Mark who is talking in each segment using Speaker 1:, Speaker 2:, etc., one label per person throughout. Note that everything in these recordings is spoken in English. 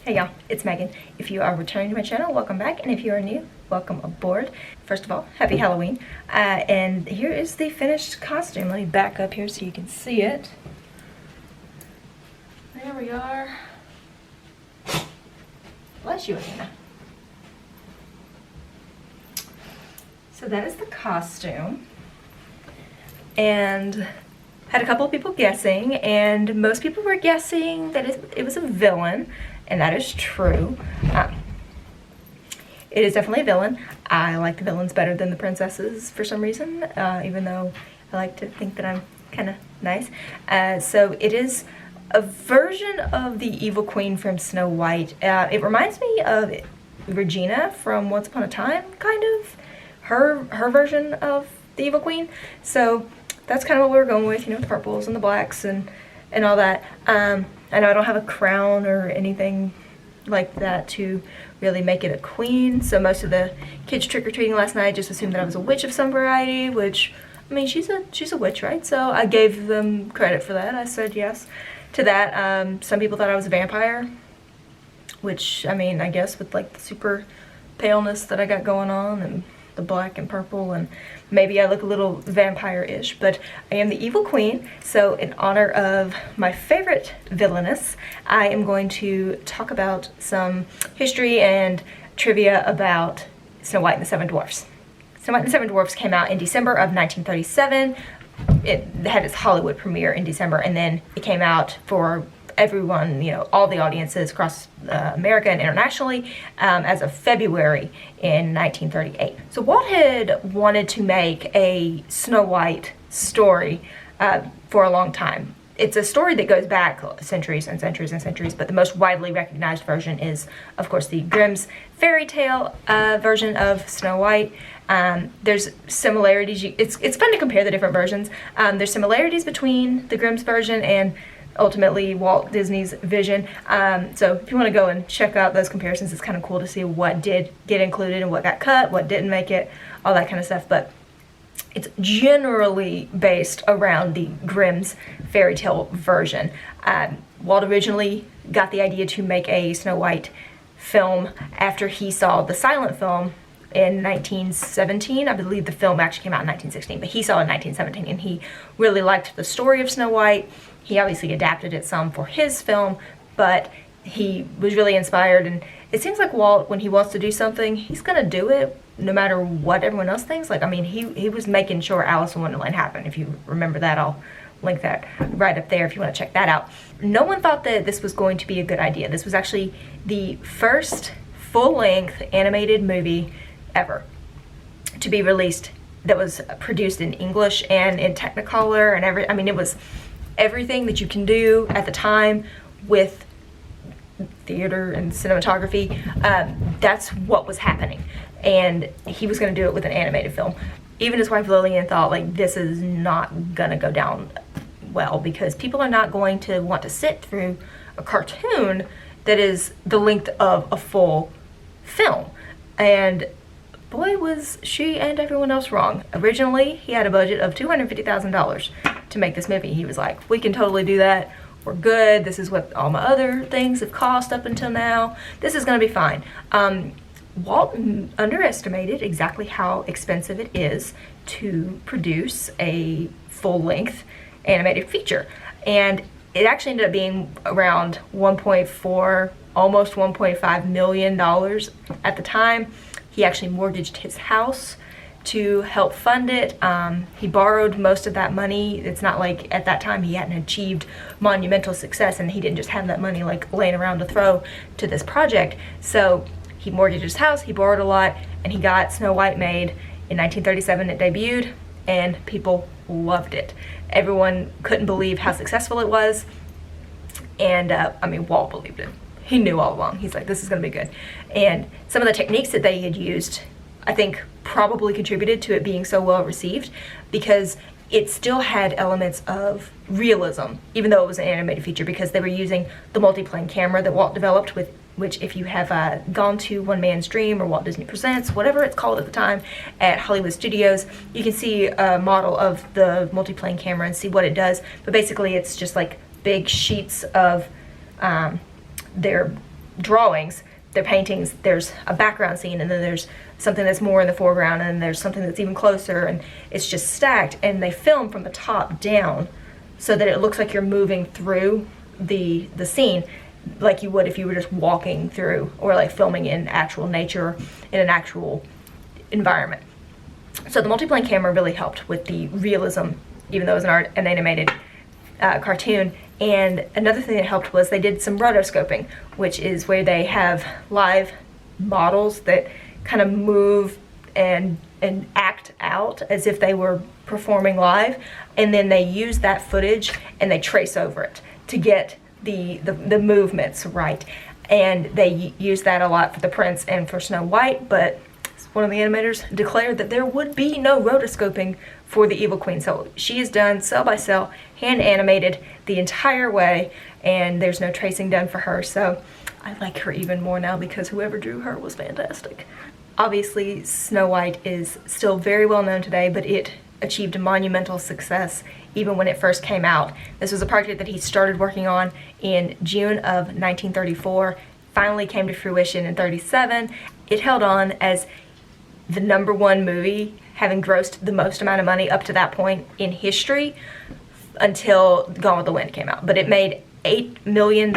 Speaker 1: Hey y'all, it's Megan. If you are returning to my channel, welcome back, and if you are new, welcome aboard. First of all, happy Halloween. And here is the finished costume. Let me back up here so you can see it. There we are. Bless you, Athena. So that is the costume. And had a couple of people guessing, and most people were guessing that it was a villain, and that is true. It is definitely a villain. I like the villains better than the princesses for some reason, even though I like to think that I'm kind of nice. So it is a version of the evil queen from Snow White. It reminds me of Regina from Once Upon a Time, kind of. Her version of the evil queen. So that's kind of what we were going with, you know, the purples and the blacks and all that. I know I don't have a crown or anything like that to really make it a queen, so most of the kids trick-or-treating last night just assumed that I was a witch of some variety, which, I mean, she's a witch, right? So I gave them credit for that. I said yes to that. Some people thought I was a vampire, which, I mean, I guess with like the super paleness that I got going on and the black and purple, and maybe I look a little vampire-ish, but I am the evil queen. So in honor of my favorite villainess, I am going to talk about some history and trivia about Snow White and the Seven Dwarfs. Snow White and the Seven Dwarfs came out in December of 1937. It had its Hollywood premiere in December, and then it came out for everyone, you know, all the audiences across America and internationally as of February in 1938. So Walt had wanted to make a Snow White story for a long time. It's a story that goes back centuries and centuries and centuries, but the most widely recognized version is, of course, the Grimm's fairy tale version of Snow White. There's similarities. It's fun to compare the different versions. There's similarities between the Grimm's version and ultimately Walt Disney's vision. So if you want to go and check out those comparisons, it's kind of cool to see what did get included and what got cut, what didn't make it, all that kind of stuff. But it's generally based around the Grimm's fairy tale version. Walt originally got the idea to make a Snow White film after he saw the silent film in 1917. I believe the film actually came out in 1916, but he saw it in 1917, and he really liked the story of Snow White. He obviously adapted it some for his film, but he was really inspired, and it seems like Walt, when he wants to do something, he's gonna do it no matter what everyone else thinks. Like, I mean, he was making sure Alice in Wonderland happened. If you remember that, I'll link that right up there if you want to check that out. No one thought that this was going to be a good idea. This was actually the first full-length animated movie ever to be released that was produced in English and in Technicolor and I mean, it was everything that you can do at the time with theater and cinematography. That's what was happening, and he was going to do it with an animated film. Even his wife Lillian thought, like, this is not gonna go down well, because people are not going to want to sit through a cartoon that is the length of a full film. And boy, was she and everyone else wrong. Originally, he had a budget of $250,000 to make this movie. He was like, we can totally do that. We're good. This is what all my other things have cost up until now. This is going to be fine. Walt underestimated exactly how expensive it is to produce a full-length animated feature. And it actually ended up being around 1.4, almost $1.5 million at the time. He actually mortgaged his house to help fund it. He borrowed most of that money. It's not like at that time he hadn't achieved monumental success and he didn't just have that money like laying around to throw to this project. So he mortgaged his house, he borrowed a lot, and he got Snow White made in 1937. It debuted and people loved it. Everyone couldn't believe how successful it was. And I mean, Walt believed it. He knew all along. He's like, this is gonna be good. And some of the techniques that they had used, I think, probably contributed to it being so well received, because it still had elements of realism, even though it was an animated feature, because they were using the multiplane camera that Walt developed, with which, if you have gone to One Man's Dream or Walt Disney Presents, whatever it's called at the time, at Hollywood Studios, you can see a model of the multiplane camera and see what it does. But basically it's just like big sheets of their drawings, their paintings, there's a background scene, and then there's something that's more in the foreground, and there's something that's even closer, and it's just stacked, and they film from the top down so that it looks like you're moving through the scene like you would if you were just walking through, or like filming in actual nature, in an actual environment. So the multiplane camera really helped with the realism, even though it was an animated cartoon. And another thing that helped was they did some rotoscoping, which is where they have live models that kind of move and act out as if they were performing live, and then they use that footage and they trace over it to get the movements right. And they use that a lot for the prince and for Snow White, but one of the animators declared that there would be no rotoscoping for the Evil Queen. So she is done cell by cell, hand animated the entire way, and there's no tracing done for her. So I like her even more now because whoever drew her was fantastic. Obviously, Snow White is still very well known today, but it achieved a monumental success even when it first came out. This was a project that he started working on in June of 1934, finally came to fruition in 37. It held on as the #1 movie, having grossed the most amount of money up to that point in history until Gone with the Wind came out. But it made $8 million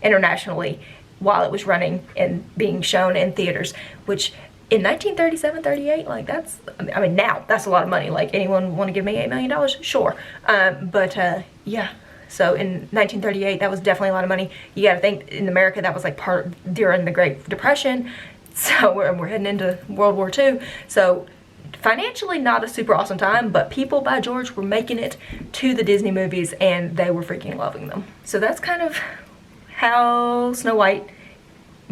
Speaker 1: internationally while it was running and being shown in theaters, which in 1937, 38, like that's, I mean now, that's a lot of money. Like, anyone want to give me $8 million? Sure. Yeah. So in 1938, that was definitely a lot of money. You gotta think, in America, that was like during the Great Depression. So we're heading into World War II. So financially not a super awesome time, but people, by George, were making it to the Disney movies and they were freaking loving them. So that's kind of how Snow White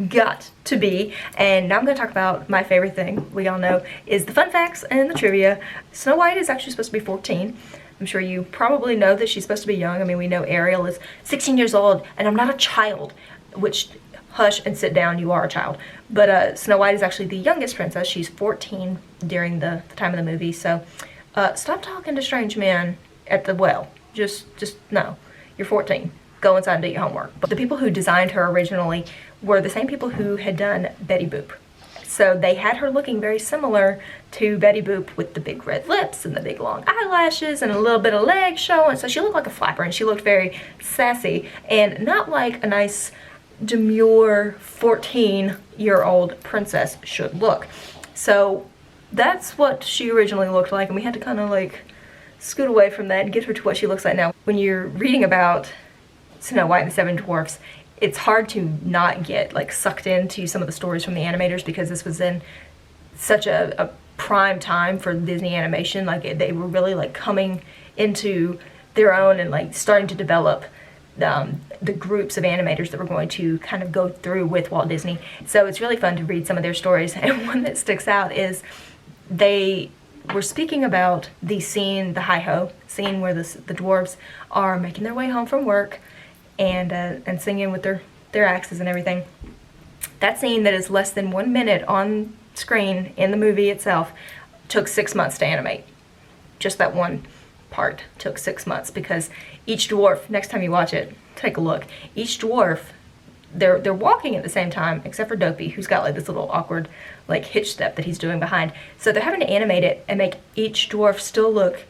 Speaker 1: got to be. And now I'm going to talk about my favorite thing, we all know, is the fun facts and the trivia. Snow White is actually supposed to be 14. I'm sure you probably know that she's supposed to be young. I mean, we know Ariel is 16 years old, and I'm not a child, which, hush and sit down, you are a child. But Snow White is actually the youngest princess. She's 14 during the time of the movie. So stop talking to strange men at the well. Just no. You're 14. Go inside and do your homework. But the people who designed her originally were the same people who had done Betty Boop. So they had her looking very similar to Betty Boop, with the big red lips and the big long eyelashes and a little bit of leg showing. So she looked like a flapper, and she looked very sassy and not like a nice demure 14-year-old princess should look. So that's what she originally looked like, and we had to kind of like scoot away from that and get her to what she looks like now. When you're reading about Snow White and the Seven Dwarfs, it's hard to not get like sucked into some of the stories from the animators, because this was in such a prime time for Disney animation. Like, they were really like coming into their own and like starting to develop the groups of animators that were going to kind of go through with Walt Disney. So it's really fun to read some of their stories. And one that sticks out is they were speaking about the scene, the hi-ho scene, where the dwarves are making their way home from work and singing with their axes and everything. That scene, that is less than 1 minute on screen in the movie itself, took 6 months to animate. Just that one part took 6 months, because each dwarf, next time you watch it, take a look, each dwarf, they're walking at the same time, except for Dopey, who's got like this little awkward like hitch step that he's doing behind. So they're having to animate it and make each dwarf still look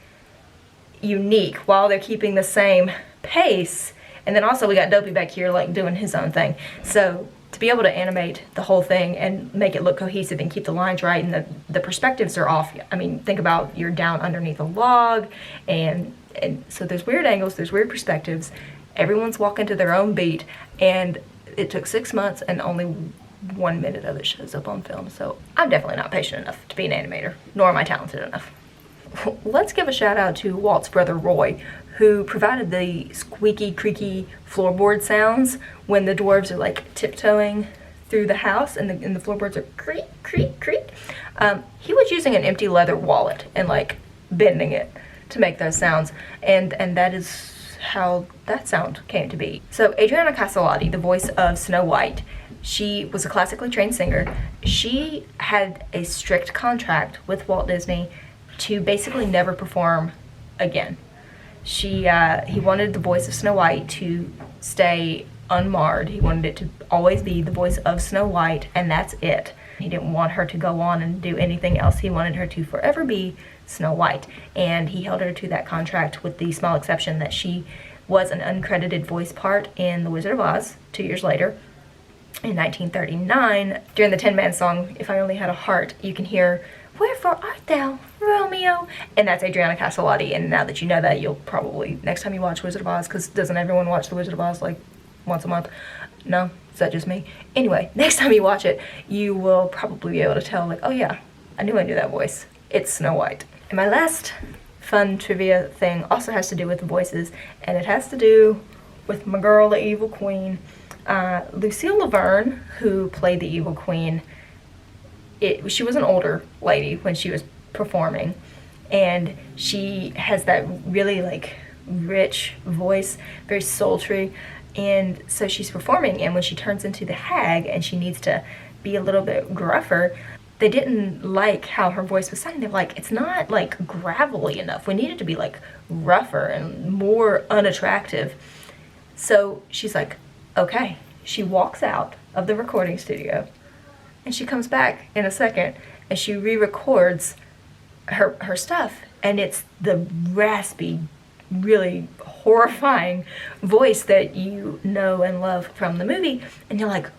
Speaker 1: unique while they're keeping the same pace. And then also we got Dopey back here like doing his own thing. So to be able to animate the whole thing and make it look cohesive and keep the lines right, and the perspectives are off. I mean, think about, you're down underneath a log, and so there's weird angles, there's weird perspectives. Everyone's walking to their own beat, and it took 6 months, and only 1 minute of it shows up on film. So I'm definitely not patient enough to be an animator, nor am I talented enough. Let's give a shout out to Walt's brother Roy, who provided the squeaky, creaky floorboard sounds when the dwarves are like tiptoeing through the house and the floorboards are creak, creak, creak. He was using an empty leather wallet and like bending it to make those sounds, and that is how that sound came to be. So Adriana Castellotti, the voice of Snow White, she was a classically trained singer. She had a strict contract with Walt Disney to basically never perform again. He wanted the voice of Snow White to stay unmarred. He wanted it to always be the voice of Snow White, and that's it. He didn't want her to go on and do anything else. He wanted her to forever be Snow White, and he held her to that contract with the small exception that she was an uncredited voice part in The Wizard of Oz 2 years later. In 1939, during the Tin Man song, If I Only Had a Heart, you can hear, "Wherefore art thou, Romeo?" And that's Adriana Castellotti. And now that you know that, you'll probably, next time you watch Wizard of Oz, because doesn't everyone watch The Wizard of Oz like once a month? No? Is that just me? Anyway, next time you watch it, you will probably be able to tell, like, oh yeah, I knew that voice. It's Snow White. And my last fun trivia thing also has to do with voices, and it has to do with my girl, the Evil Queen. Lucille Laverne, who played the Evil Queen, she was an older lady when she was performing, and she has that really like rich voice, very sultry, and so she's performing, and when she turns into the hag and she needs to be a little bit gruffer, they didn't like how her voice was sounding. They were like, it's not like gravelly enough. We need it to be like rougher and more unattractive. So she's like, okay. She walks out of the recording studio, and she comes back in a second, and she re-records her stuff, and it's the raspy, really horrifying voice that you know and love from the movie. And you're like,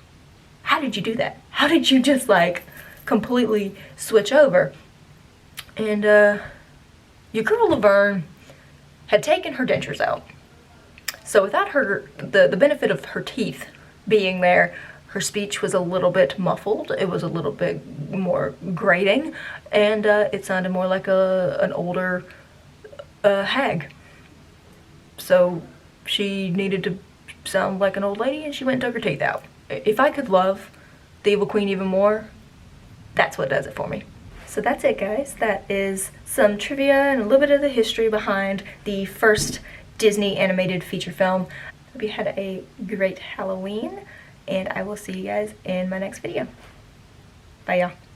Speaker 1: how did you do that? How did you just like completely switch over? And your girl Laverne had taken her dentures out. So without her, the benefit of her teeth being there, her speech was a little bit muffled. It was a little bit more grating, and it sounded more like an older hag. So she needed to sound like an old lady, and she went and took her teeth out. If I could love the Evil Queen even more, that's what does it for me. So that's it, guys. That is some trivia and a little bit of the history behind the first Disney animated feature film. Hope you had a great Halloween, and I will see you guys in my next video. Bye, y'all.